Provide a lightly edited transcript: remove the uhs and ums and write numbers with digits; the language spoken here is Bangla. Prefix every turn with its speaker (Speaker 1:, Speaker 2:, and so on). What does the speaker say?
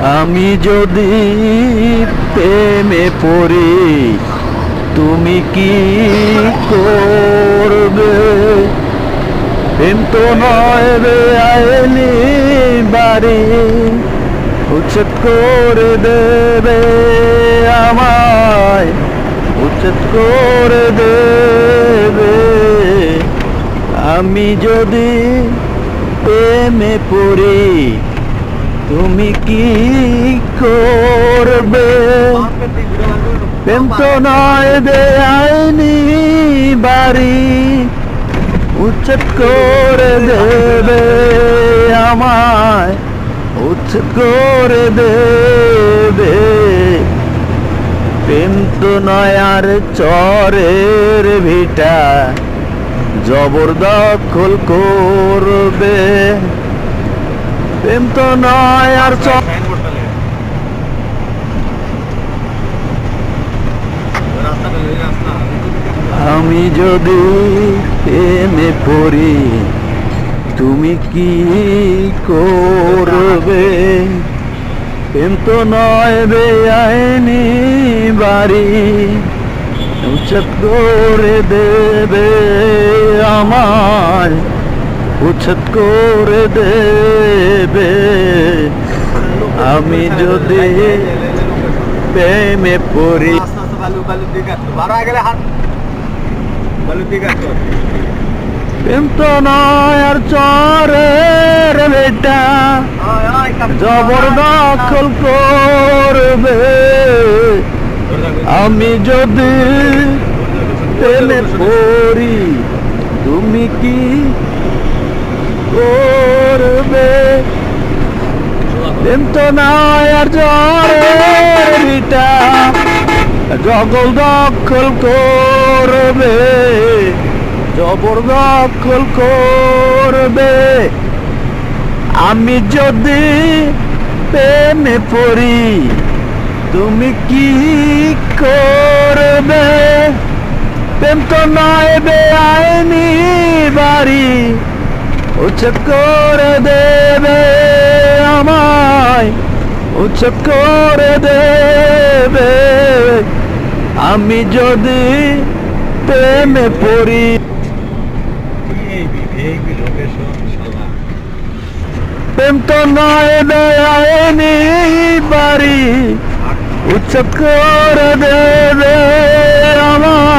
Speaker 1: আমি যদি প্রেমে পড়ি তুমি কি করবে? প্রেম তো নয় রে আইনি বাড়ি, উচ্ছেদ করে দেবে আমায়, উচ্ছেদ করে দেবে। আমি যদি প্রেমে পড়ি তুমি কি করবে? প্রেম তো নয় বেআইনি বাড়ি, উচ্ছেদ করে দেবে আমায়, উচ্ছেদ করে দেবে। প্রেম তো নয় আর চরের ভিটা, জবরদখল করবে। প্রেম তো নয় আর আমি যদি প্রেমে পড়ি তুমি কি করবে? প্রেম তো নয় বেআইনি বাড়ি, উচ্ছেদ করে দেবে আমায়, উচ্ছেদ করে দেবে। আমি যদি প্রেমে পড়ি প্রেম তো নয় আর চরের বেটা, জবরদখল করবে। আমি যদি প্রেমে পড়ি তুমি কি করবে? প্রেম তো নয় আর চরের বেটা, জবরদখল করবে, জবরদখল করবে। আমি যদি প্রেমে পড়ি তুমি কি করবে? প্রেম তো নয় বেআইনি বাড়ি, উচ্ছেদ করে দেবে আমায়, উচ্ছেদ করে দেবে। আমি যদি প্রেমে পড়ি প্রেম তো নয় বেআইনি বাড়ি, উচ্ছেদ করে দেবে আমার।